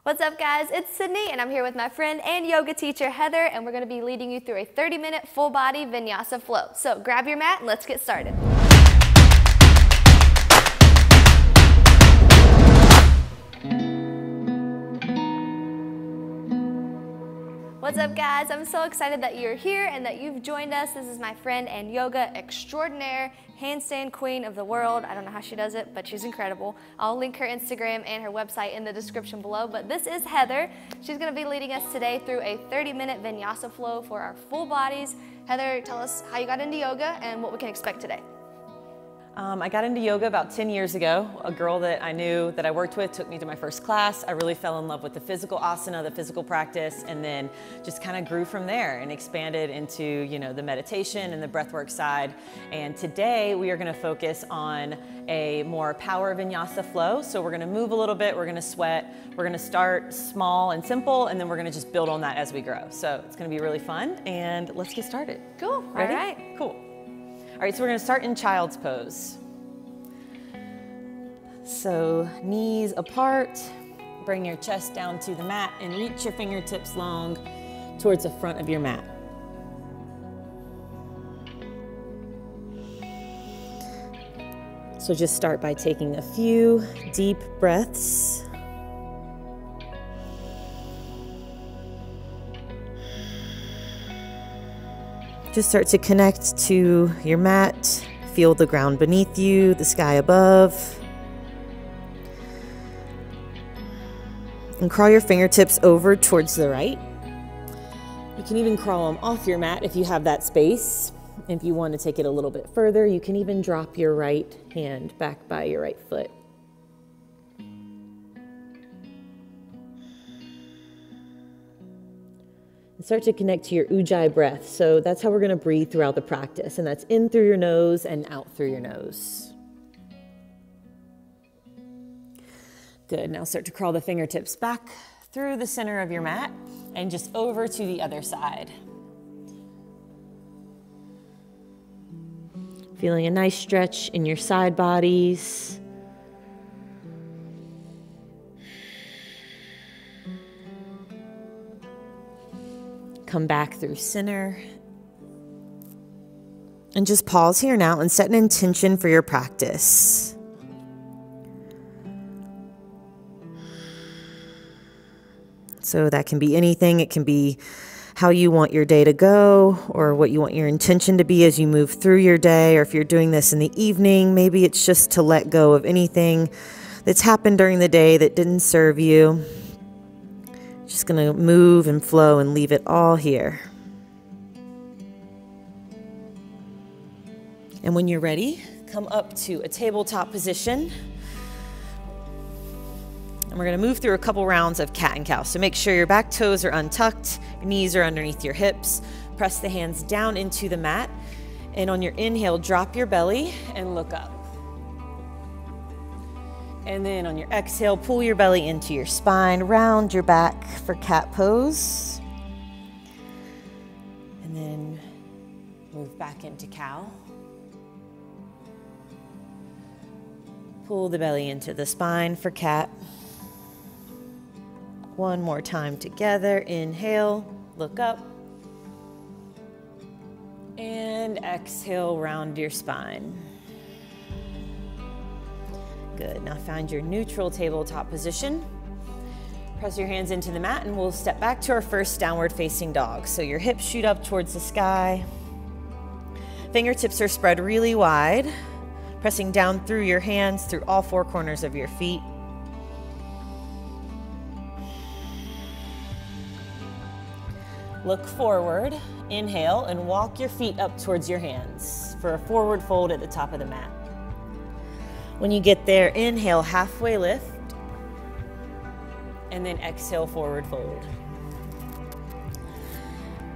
What's up guys, it's Sydney and I'm here with my friend and yoga teacher Heather, and we're going to be leading you through a 30-minute full body Vinyasa flow. So grab your mat and let's get started. What's up guys, I'm so excited that you're here and that you've joined us. This is my friend and yoga extraordinaire, handstand queen of the world. I don't know how she does it, but she's incredible. I'll link her Instagram and her website in the description below, but this is Heather. She's gonna be leading us today through a 30-minute Vinyasa flow for our full bodies. Heather, tell us how you got into yoga and what we can expect today. I got into yoga about 10 years ago. A girl that I knew that I worked with took me to my first class. I really fell in love with the physical asana, the physical practice, and then just kind of grew from there and expanded into, you know, the meditation and the breathwork side. And today we are going to focus on a more power vinyasa flow. So we're going to move a little bit, we're going to sweat, we're going to start small and simple, and then we're going to just build on that as we grow. So it's going to be really fun, and let's get started. Cool. Ready? All right. Cool. All right, so we're gonna start in child's pose. So knees apart, bring your chest down to the mat and reach your fingertips long towards the front of your mat. So just start by taking a few deep breaths. Just start to connect to your mat, feel the ground beneath you, the sky above. And crawl your fingertips over towards the right. You can even crawl them off your mat if you have that space. If you want to take it a little bit further, you can even drop your right hand back by your right foot. Start to connect to your ujjayi breath. So that's how we're going to breathe throughout the practice, and that's in through your nose and out through your nose. Good. Now start to crawl the fingertips back through the center of your mat and just over to the other side. Feeling a nice stretch in your side bodies. Come back through center. And just pause here now and set an intention for your practice. So that can be anything. It can be how you want your day to go, or what you want your intention to be as you move through your day. Or if you're doing this in the evening, maybe it's just to let go of anything that's happened during the day that didn't serve you. Just going to move and flow and leave it all here. And when you're ready, come up to a tabletop position. And we're going to move through a couple rounds of cat and cow. So make sure your back toes are untucked, your knees are underneath your hips. Press the hands down into the mat. And on your inhale, drop your belly and look up. And then on your exhale, pull your belly into your spine, round your back for cat pose. And then move back into cow. Pull the belly into the spine for cat. One more time together. Inhale, look up. And exhale, round your spine. Good. Now find your neutral tabletop position. Press your hands into the mat and we'll step back to our first downward facing dog. So your hips shoot up towards the sky. Fingertips are spread really wide, pressing down through your hands, through all four corners of your feet. Look forward, inhale, and walk your feet up towards your hands for a forward fold at the top of the mat. When you get there, inhale, halfway lift, and then exhale, forward fold.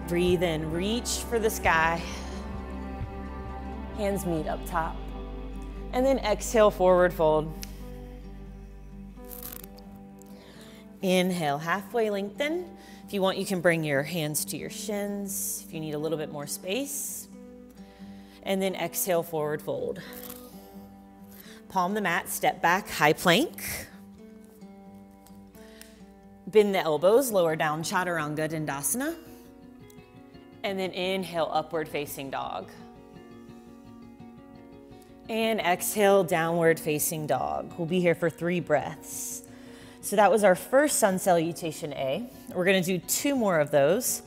Breathe in, reach for the sky. Hands meet up top. And then exhale, forward fold. Inhale, halfway lengthen. If you want, you can bring your hands to your shins if you need a little bit more space. And then exhale, forward fold. Palm the mat, step back, high plank. Bend the elbows, lower down, chaturanga, dandasana. And then inhale, upward facing dog. And exhale, downward facing dog. We'll be here for 3 breaths. So that was our first sun salutation A. We're gonna do 2 more of those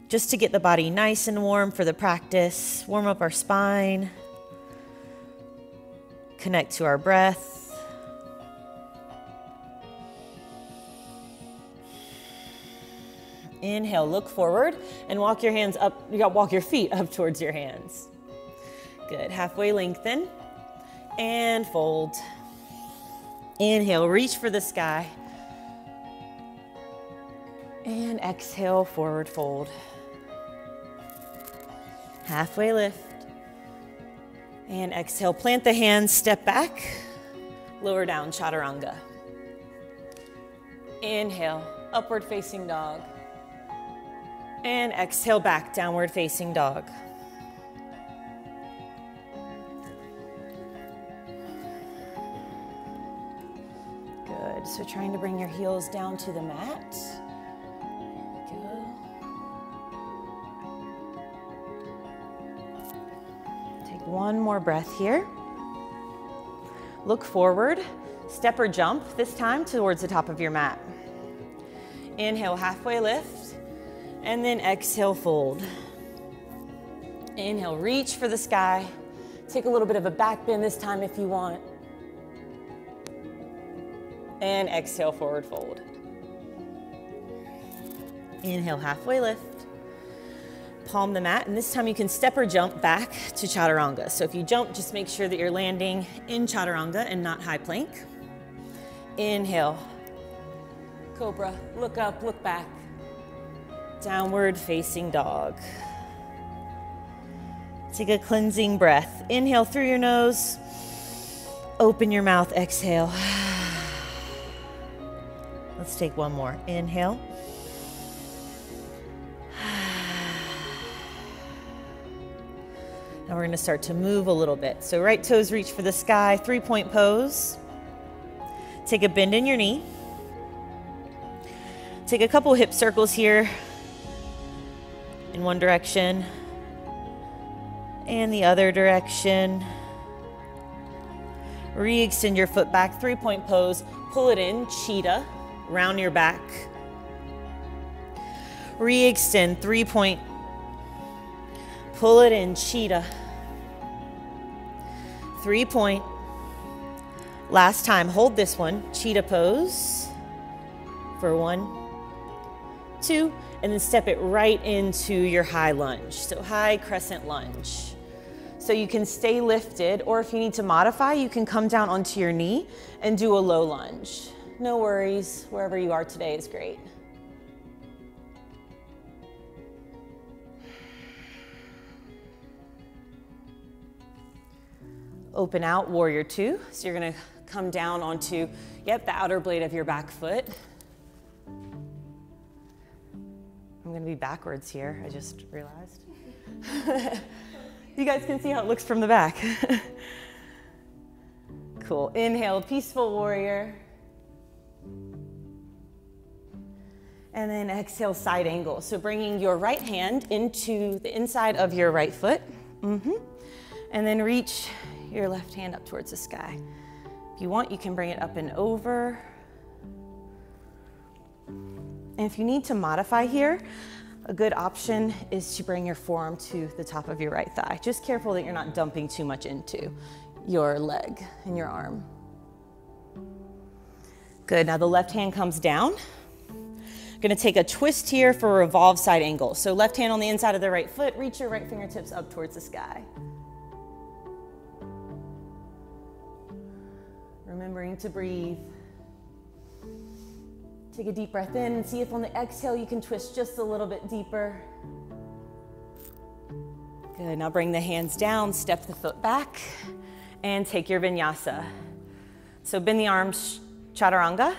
just to get the body nice and warm for the practice, warm up our spine, connect to our breath. Inhale, look forward and walk your hands up. You got to walk your feet up towards your hands. Good. Halfway lengthen and fold. Inhale, reach for the sky. And exhale, forward fold. Halfway lift. And exhale, plant the hands, step back, lower down, chaturanga. Inhale, upward facing dog. And exhale back, downward facing dog. Good, so trying to bring your heels down to the mat. There we go. Take one more breath here. Look forward, step or jump, this time towards the top of your mat. Inhale, halfway lift. And then exhale, fold. Inhale, reach for the sky. Take a little bit of a back bend this time if you want. And exhale, forward fold. Inhale, halfway lift. Palm the mat, and this time you can step or jump back to chaturanga. So if you jump, just make sure that you're landing in chaturanga and not high plank. Inhale, cobra, look up, look back. Downward facing dog. Take a cleansing breath. Inhale through your nose. Open your mouth, exhale. Let's take one more. Inhale. Now we're going to start to move a little bit. So right toes reach for the sky, 3-point pose. Take a bend in your knee. Take a couple hip circles here. In one direction and the other direction. Re-extend your foot back, 3-point pose. Pull it in, cheetah, round your back. Re-extend, 3-point. Pull it in, cheetah. 3-point. Last time, hold this one, cheetah pose for 1, 2, and then step it right into your high lunge. So high crescent lunge. So you can stay lifted, or if you need to modify, you can come down onto your knee and do a low lunge. No worries, wherever you are today is great. Open out, warrior 2. So you're gonna come down onto, the outer blade of your back foot. I'm gonna be backwards here, I just realized. You guys can see how it looks from the back. Cool, inhale, peaceful warrior. And then exhale, side angle. So bringing your right hand into the inside of your right foot. And then reach your left hand up towards the sky. If you want, you can bring it up and over. And if you need to modify here, a good option is to bring your forearm to the top of your right thigh. Just careful that you're not dumping too much into your leg and your arm. Good, now the left hand comes down. Gonna take a twist here for a revolved side angle. So left hand on the inside of the right foot, reach your right fingertips up towards the sky. Remembering to breathe. Take a deep breath in and see if on the exhale you can twist just a little bit deeper. Good, now bring the hands down, step the foot back, and take your vinyasa. So bend the arms, chaturanga.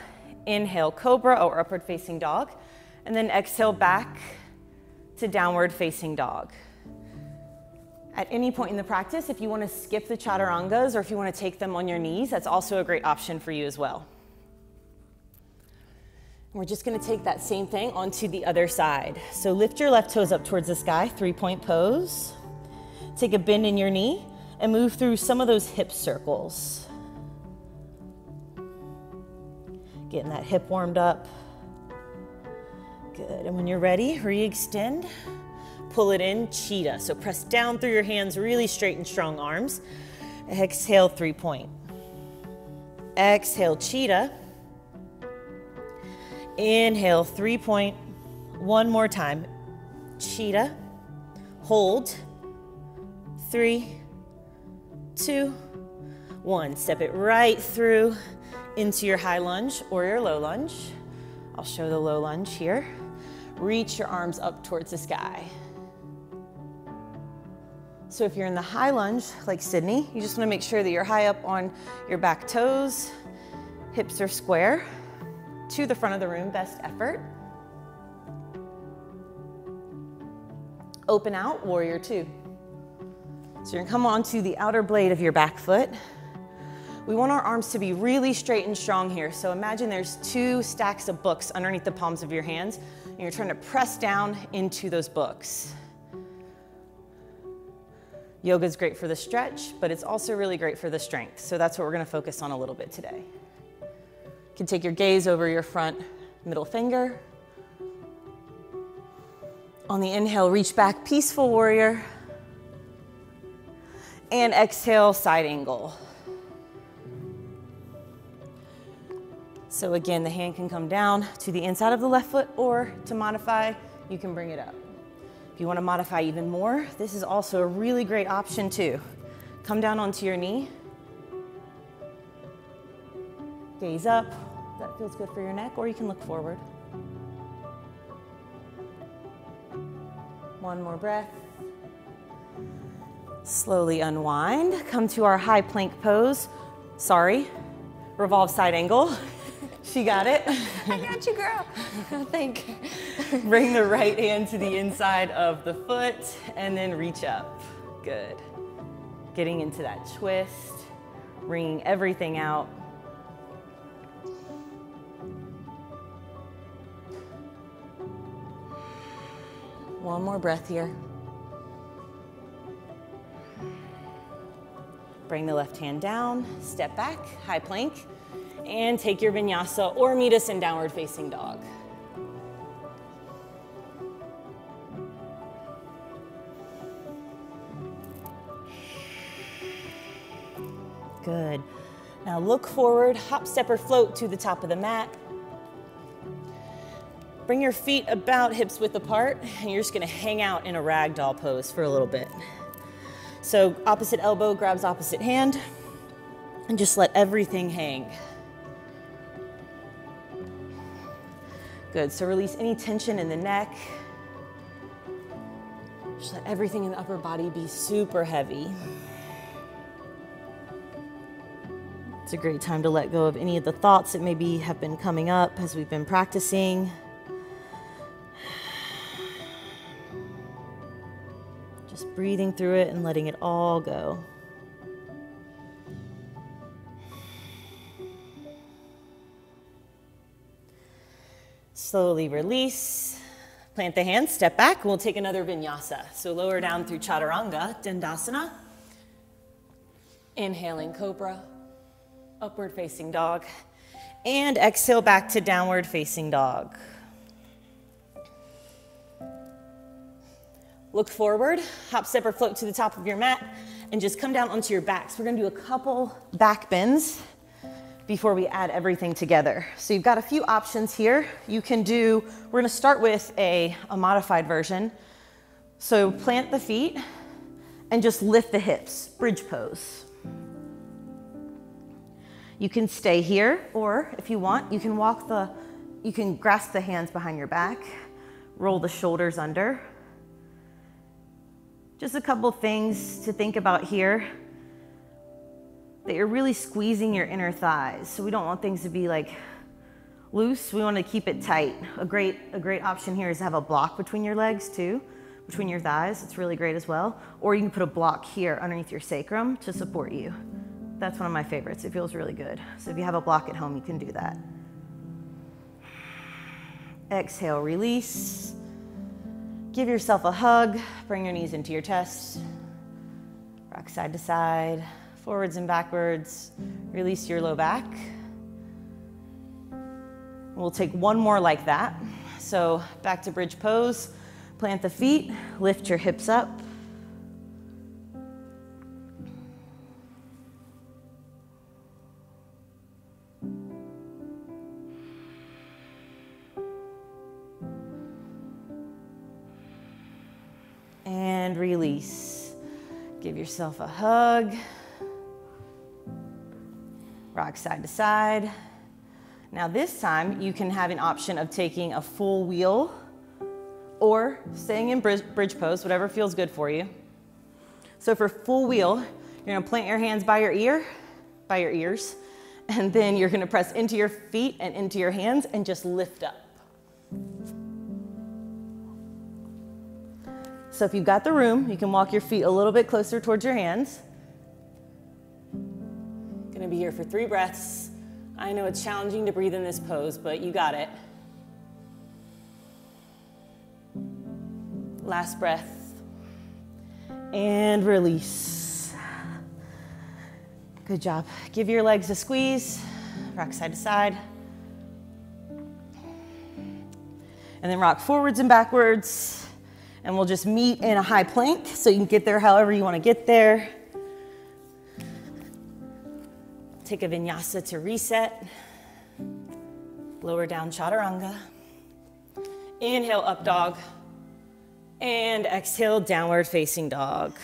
Inhale, cobra or upward facing dog. And then exhale back to downward facing dog. At any point in the practice, if you want to skip the chaturangas or if you want to take them on your knees, that's also a great option for you as well. We're just gonna take that same thing onto the other side. So lift your left toes up towards the sky, 3-point pose. Take a bend in your knee and move through some of those hip circles. Getting that hip warmed up. Good, and when you're ready, re-extend. Pull it in, cheetah. So press down through your hands, really straight and strong arms. Exhale, 3-point. Exhale, cheetah. Inhale, 3-point. One more time. Cheetah. Hold. 3, 2, 1. Step it right through into your high lunge or your low lunge. I'll show the low lunge here. Reach your arms up towards the sky. So if you're in the high lunge, like Sydney, you just want to make sure that you're high up on your back toes, hips are square, to the front of the room, best effort. Open out, warrior 2. So you're gonna come onto the outer blade of your back foot. We want our arms to be really straight and strong here. So imagine there's 2 stacks of books underneath the palms of your hands, and you're trying to press down into those books. Yoga is great for the stretch, but it's also really great for the strength. So that's what we're gonna focus on a little bit today. You can take your gaze over your front middle finger. On the inhale, reach back, peaceful warrior. And exhale, side angle. So again, the hand can come down to the inside of the left foot, or to modify, you can bring it up. If you want to modify even more, this is also a really great option too. Come down onto your knee. Gaze up. That feels good for your neck, or you can look forward. One more breath. Slowly unwind. Come to our high plank pose. Sorry, revolve side angle. She got it. I got you, girl. Thank you. Bring the right hand to the inside of the foot and then reach up. Good. Getting into that twist, wringing everything out. One more breath here. Bring the left hand down, step back, high plank, and take your vinyasa or meet us in downward facing dog. Good. Now look forward, hop, step, or float to the top of the mat. Bring your feet about hips width apart, and you're just gonna hang out in a ragdoll pose for a little bit. So opposite elbow grabs opposite hand, and just let everything hang. Good, so release any tension in the neck. Just let everything in the upper body be super heavy. It's a great time to let go of any of the thoughts that maybe have been coming up as we've been practicing. Just breathing through it and letting it all go. Slowly release. Plant the hands, step back. We'll take another vinyasa. So lower down through chaturanga, dandasana. Inhaling cobra, upward facing dog. And exhale back to downward facing dog. Look forward, hop, step, or float to the top of your mat, and just come down onto your back. So we're gonna do a couple back bends before we add everything together. So you've got a few options here. You can do, we're gonna start with a modified version. So plant the feet and just lift the hips, bridge pose. You can stay here, or if you want, you can grasp the hands behind your back, roll the shoulders under. Just a couple things to think about here, that you're really squeezing your inner thighs. So we don't want things to be like loose. We want to keep it tight. A great option here is to have a block between your legs too, between your thighs. It's really great as well. Or you can put a block here underneath your sacrum to support you. That's one of my favorites. It feels really good. So if you have a block at home, you can do that. Exhale, release. Give yourself a hug. Bring your knees into your chest. Rock side to side, forwards and backwards. Release your low back. We'll take one more like that. So back to bridge pose. Plant the feet, lift your hips up. And release. Give yourself a hug. Rock side to side. Now this time you can have an option of taking a full wheel or staying in bridge pose, whatever feels good for you. So for full wheel, you're gonna plant your hands by your ears, and then you're gonna press into your feet and into your hands and just lift up. So if you've got the room, you can walk your feet a little bit closer towards your hands. Gonna be here for 3 breaths. I know it's challenging to breathe in this pose, but you got it. Last breath. And release. Good job. Give your legs a squeeze. Rock side to side. And then rock forwards and backwards. And we'll just meet in a high plank so you can get there however you want to get there. Take a vinyasa to reset. Lower down chaturanga. Inhale, up dog. And exhale, downward facing dog.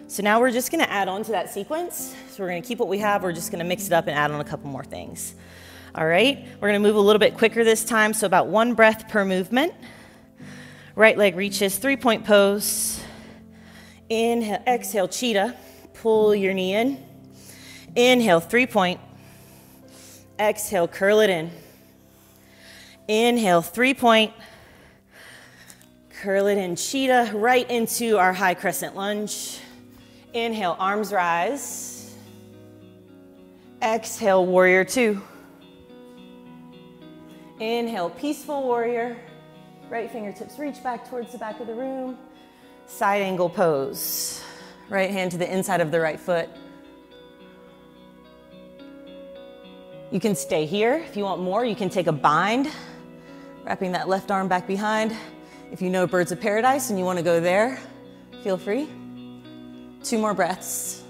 So now we're just gonna add on to that sequence. So we're gonna keep what we have, we're just gonna mix it up and add on a couple more things. All right, we're gonna move a little bit quicker this time, so about 1 breath per movement. Right leg reaches, 3-point pose. Inhale, exhale, cheetah. Pull your knee in. Inhale, 3-point. Exhale, curl it in. Inhale, 3-point. Curl it in, cheetah, right into our high crescent lunge. Inhale, arms rise. Exhale, warrior 2. Inhale, peaceful warrior. Right fingertips reach back towards the back of the room. Side angle pose. Right hand to the inside of the right foot. You can stay here. If you want more, you can take a bind, wrapping that left arm back behind. If you know birds of paradise and you want to go there, feel free. 2 more breaths.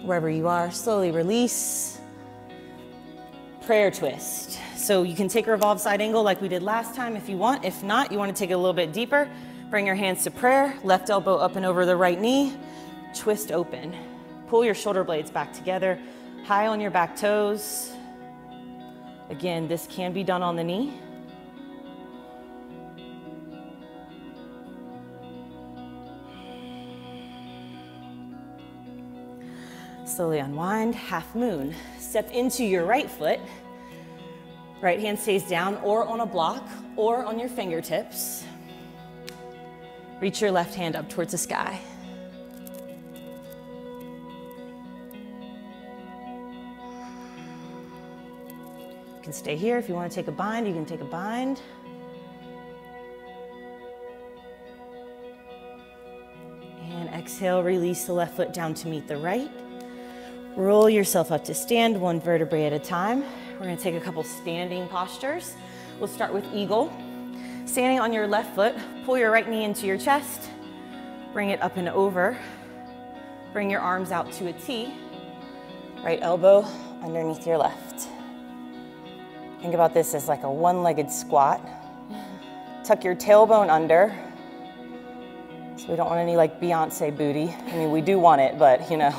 Wherever you are, slowly release. Prayer twist. So you can take a revolved side angle like we did last time if you want. If not, you want to take it a little bit deeper. Bring your hands to prayer. Left elbow up and over the right knee. Twist open. Pull your shoulder blades back together. High on your back toes. Again, this can be done on the knee. Slowly unwind, half moon. Step into your right foot. Right hand stays down or on a block or on your fingertips. Reach your left hand up towards the sky. You can stay here. If you want to take a bind, you can take a bind. And exhale, release the left foot down to meet the right. Roll yourself up to stand, 1 vertebrae at a time. We're gonna take a couple standing postures. We'll start with eagle. Standing on your left foot, pull your right knee into your chest, bring it up and over. Bring your arms out to a T. Right elbow underneath your left. Think about this as like a 1-legged squat. Tuck your tailbone under. So we don't want any like Beyonce booty. I mean, we do want it, but you know,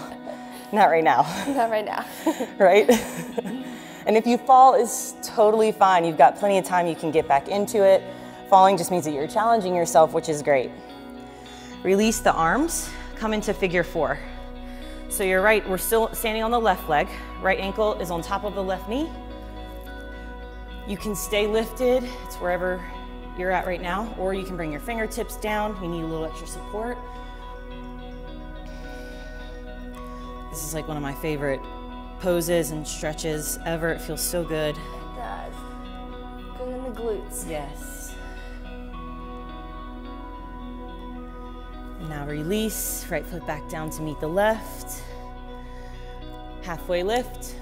not right now. Not right now. Right? And if you fall, it's totally fine. You've got plenty of time, you can get back into it. Falling just means that you're challenging yourself, which is great. Release the arms, come into figure 4. So you're right, we're still standing on the left leg. Right ankle is on top of the left knee. You can stay lifted, it's wherever you're at right now, or you can bring your fingertips down. You need a little extra support. This is like one of my favorite poses and stretches ever. It feels so good. It does. Good in the glutes. Yes. And now release, right foot back down to meet the left. Halfway lift,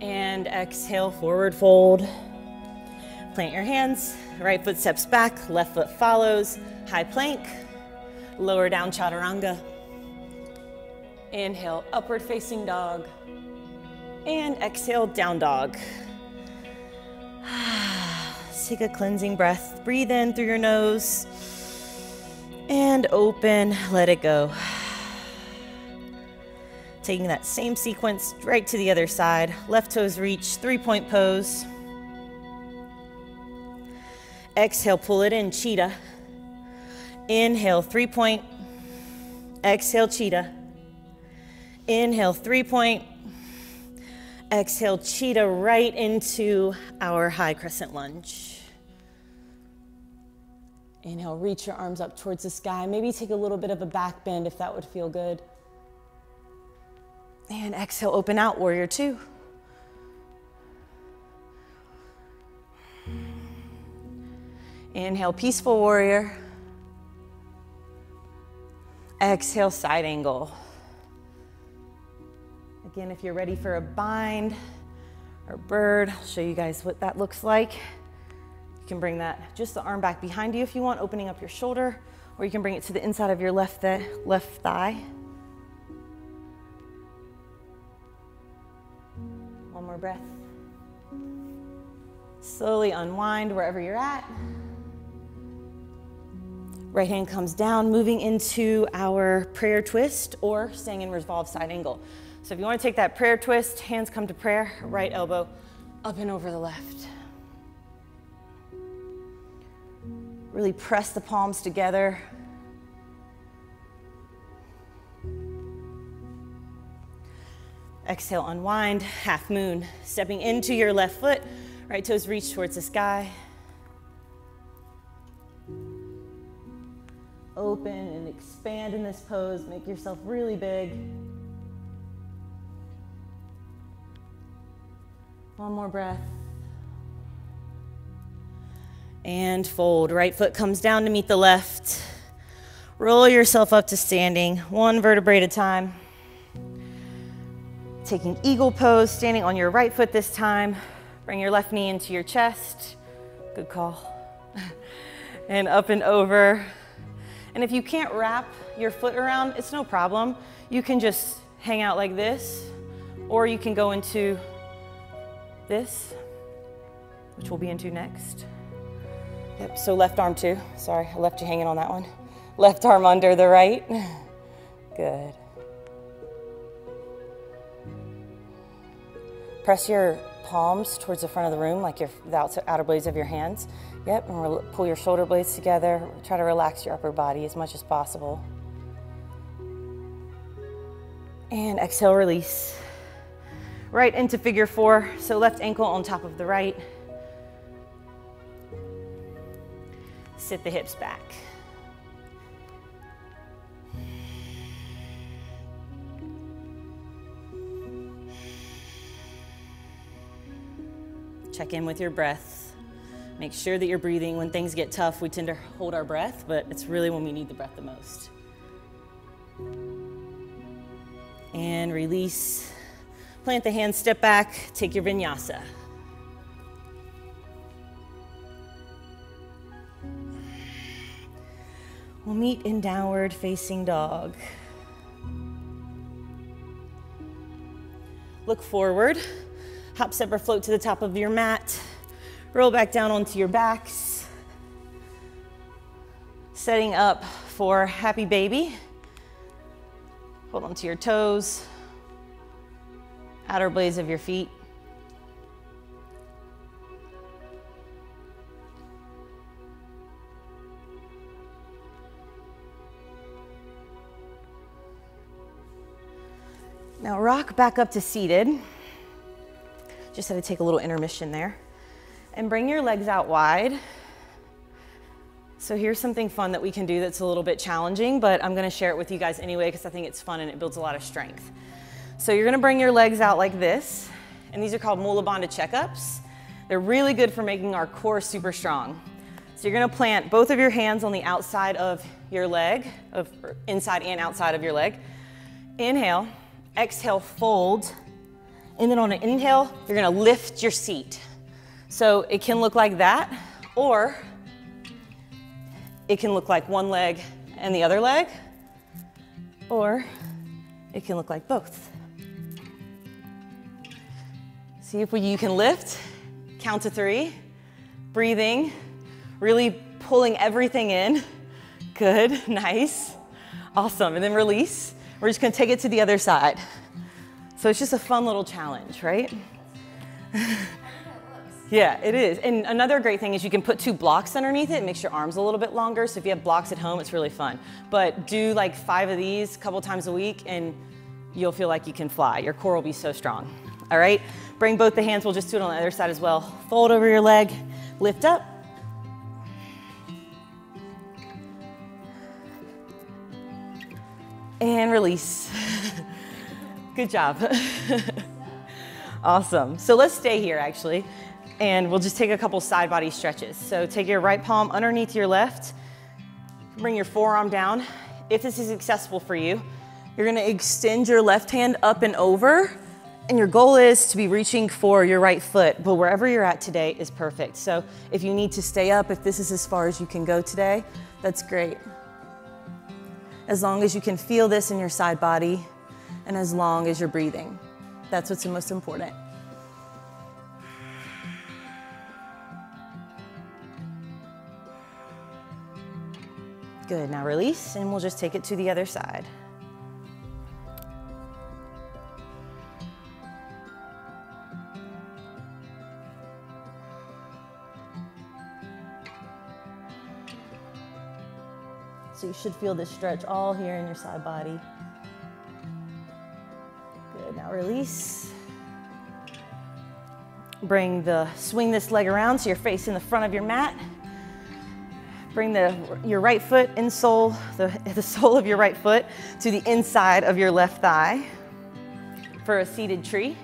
and exhale, forward fold. Plant your hands, right foot steps back, left foot follows, high plank, lower down chaturanga. Inhale, upward facing dog, and exhale, down dog. Take a cleansing breath, breathe in through your nose, and open, let it go. Taking that same sequence right to the other side, left toes reach, 3-point pose. Exhale, pull it in, cheetah. Inhale, 3-point. Exhale, cheetah. Inhale, 3-point. Exhale, cheetah, right into our high crescent lunge. Inhale, reach your arms up towards the sky. Maybe take a little bit of a back bend if that would feel good. And exhale, open out, warrior two. Inhale, peaceful warrior. Exhale, side angle. Again, if you're ready for a bind or bird, I'll show you guys what that looks like. You can bring that, just the arm back behind you if you want, opening up your shoulder, or you can bring it to the inside of your left thigh. One more breath. Slowly unwind wherever you're at. Right hand comes down, moving into our prayer twist or staying in revolved side angle. So if you want to take that prayer twist, hands come to prayer, right elbow up and over the left. Really press the palms together. Exhale, unwind, half moon. Stepping into your left foot, right toes reach towards the sky. Open and expand in this pose. Make yourself really big. One more breath. And fold. Right foot comes down to meet the left. Roll yourself up to standing, one vertebrae at a time. Taking eagle pose, standing on your right foot this time. Bring your left knee into your chest. Good call. And up and over. And if you can't wrap your foot around, it's no problem. You can just hang out like this, or you can go into this, which we'll be into next. Yep, so left arm too. Sorry, I left you hanging on that one. Left arm under the right. Good. Press your palms towards the front of the room, like the outer blades of your hands. Yep, and pull your shoulder blades together. Try to relax your upper body as much as possible. And exhale, release. Right into figure four, so left ankle on top of the right. Sit the hips back. Check in with your breath. Make sure that you're breathing. When things get tough, we tend to hold our breath, but it's really when we need the breath the most. And release. Plant the hands, step back, take your vinyasa. We'll meet in downward facing dog. Look forward. Hop, step, or float to the top of your mat. Roll back down onto your backs. Setting up for happy baby. Hold on to your toes. Outer blades of your feet. Now rock back up to seated. Just had to take a little intermission there. And bring your legs out wide. So here's something fun that we can do that's a little bit challenging, but I'm gonna share it with you guys anyway because I think it's fun and it builds a lot of strength. So you're gonna bring your legs out like this, and these are called Mula Bandha checkups. They're really good for making our core super strong. So you're gonna plant both of your hands on the outside of your leg, inside and outside of your leg. Inhale, exhale, fold, and then on an inhale, you're gonna lift your seat. So it can look like that, or it can look like one leg and the other leg, or it can look like both. See if you can lift, count to 3, breathing, really pulling everything in. Good, nice, awesome. And then release. We're just gonna take it to the other side. So it's just a fun little challenge, right? Yeah, it is. And another great thing is you can put 2 blocks underneath it. It makes your arms a little bit longer. So if you have blocks at home, it's really fun. But do like 5 of these a couple times a week and you'll feel like you can fly. Your core will be so strong. All right, bring both the hands. We'll just do it on the other side as well. Fold over your leg, lift up. And release. Good job. Awesome. So let's stay here actually. And we'll just take a couple side body stretches. So take your right palm underneath your left, bring your forearm down. If this is accessible for you, you're gonna extend your left hand up and over, and your goal is to be reaching for your right foot, but wherever you're at today is perfect. So if you need to stay up, if this is as far as you can go today, that's great. As long as you can feel this in your side body, and as long as you're breathing. That's what's the most important. Good, now release, and we'll just take it to the other side. So you should feel this stretch all here in your side body. Good, now release. Swing this leg around so you're facing the front of your mat. Bring your right foot the sole of your right foot to the inside of your left thigh for a seated tree.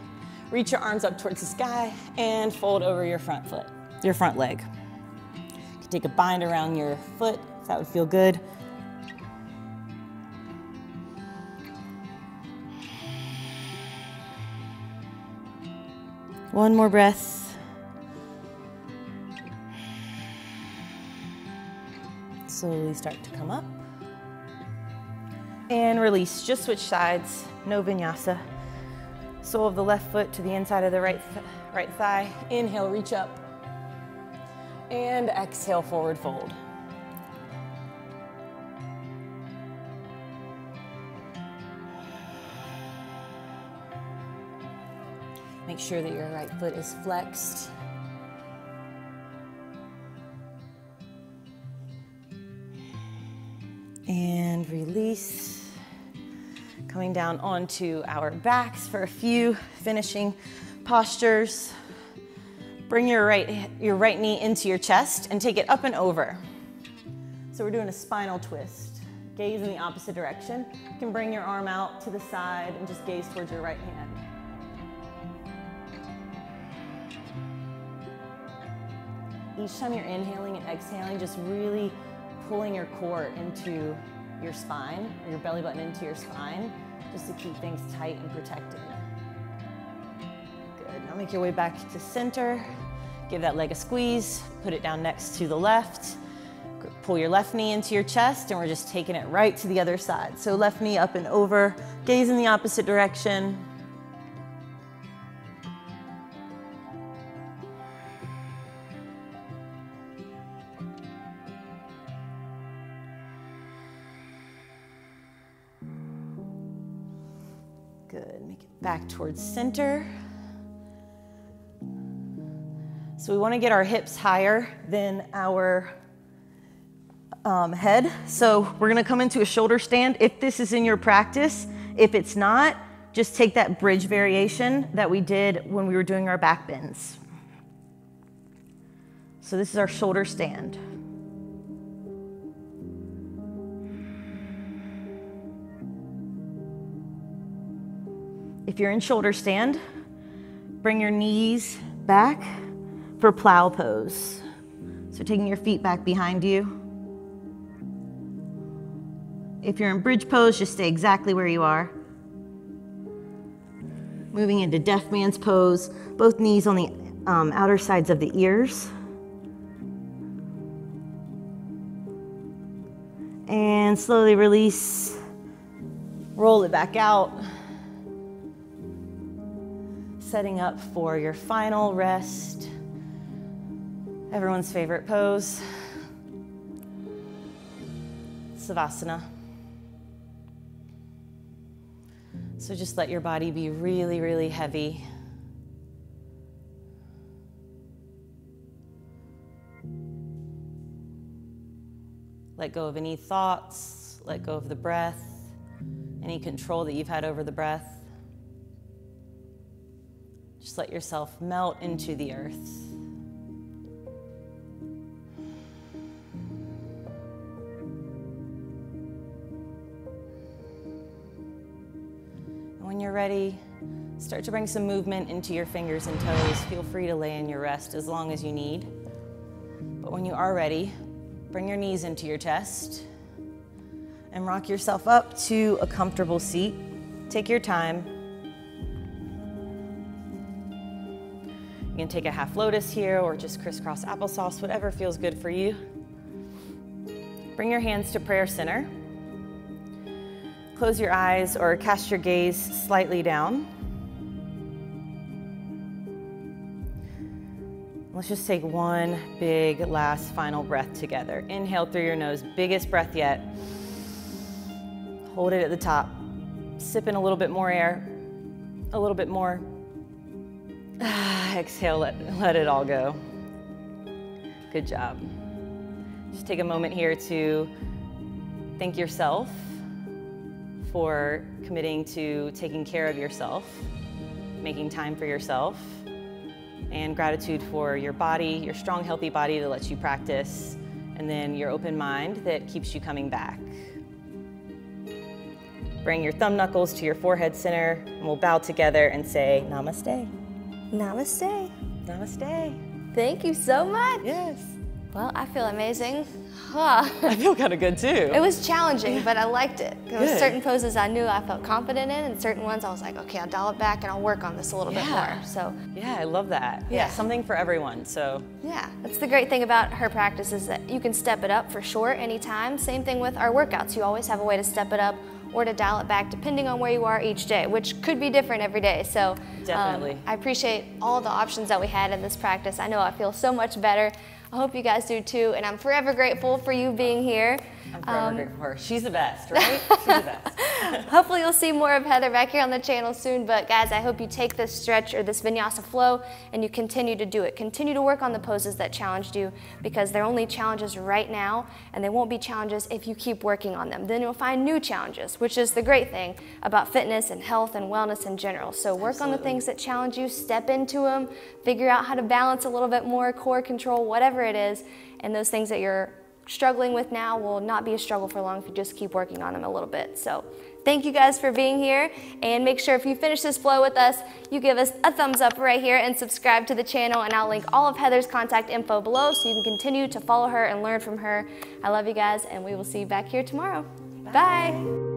Reach your arms up towards the sky and fold over your front leg. You can take a bind around your foot if that would feel good. One more breath. Slowly start to come up. And release, just switch sides, no vinyasa. Sole of the left foot to the inside of the right thigh. Inhale, reach up. And exhale, forward fold. Make sure that your right foot is flexed. And release. Coming down onto our backs for a few finishing postures. Bring your right knee into your chest and take it up and over. So we're doing a spinal twist. Gaze in the opposite direction. You can bring your arm out to the side and just gaze towards your right hand. Each time you're inhaling and exhaling, just really pulling your core into your spine, or your belly button into your spine, just to keep things tight and protected. Good, now make your way back to center. Give that leg a squeeze, put it down next to the left. Pull your left knee into your chest, and we're just taking it right to the other side. So left knee up and over, gaze in the opposite direction. Good, make it back towards center. So we want to get our hips higher than our head. So we're going to come into a shoulder stand if this is in your practice. If it's not, just take that bridge variation that we did when we were doing our back bends. So this is our shoulder stand. If you're in shoulder stand, bring your knees back for plow pose. So taking your feet back behind you. If you're in bridge pose, just stay exactly where you are. Moving into deaf man's pose, both knees on the outer sides of the ears. And slowly release, roll it back out. Setting up for your final rest. Everyone's favorite pose, Savasana. So just let your body be really, really heavy. Let go of any thoughts, let go of the breath, any control that you've had over the breath. Just let yourself melt into the earth. When you're ready, start to bring some movement into your fingers and toes. Feel free to lay in your rest as long as you need. But when you are ready, bring your knees into your chest and rock yourself up to a comfortable seat. Take your time. You can take a half lotus here or just crisscross applesauce, whatever feels good for you. Bring your hands to prayer center. Close your eyes or cast your gaze slightly down. Let's just take one big last final breath together. Inhale through your nose, biggest breath yet. Hold it at the top. Sip in a little bit more air, a little bit more. Exhale, let it all go. Good job. Just take a moment here to thank yourself for committing to taking care of yourself, making time for yourself, and gratitude for your body, your strong, healthy body that lets you practice, and then your open mind that keeps you coming back. Bring your thumb knuckles to your forehead center, and we'll bow together and say namaste. Namaste. Namaste. Thank you so much. Yes. Well, I feel amazing. I feel kind of good too. It was challenging, but I liked it. There was Good. certain poses I knew I felt confident in, and certain ones I was like, okay, I'll dial it back and I'll work on this a little bit more. So yeah, I love that. Yeah. Yeah, something for everyone. So yeah, that's the great thing about her practice is that you can step it up for sure anytime. Same thing with our workouts. You always have a way to step it up or to dial it back depending on where you are each day, which could be different every day. So Definitely. I appreciate all the options that we had in this practice. I know I feel so much better. I hope you guys do too, and I'm forever grateful for you being here. I'm forever grateful for her. She's the best, right? She's the best. Hopefully you'll see more of Heather back here on the channel soon, but guys, I hope you take this stretch or this Vinyasa flow and you continue to do it. Continue to work on the poses that challenged you because they're only challenges right now and they won't be challenges if you keep working on them. Then you'll find new challenges, which is the great thing about fitness and health and wellness in general. So work on the things that challenge you, step into them, figure out how to balance a little bit more, core control, whatever it is, and those things that you're struggling with now will not be a struggle for long if you just keep working on them a little bit. So thank you guys for being here, and make sure if you finish this flow with us, you give us a thumbs up right here and subscribe to the channel, and I'll link all of Heather's contact info below so you can continue to follow her and learn from her. I love you guys, and we will see you back here tomorrow. Bye.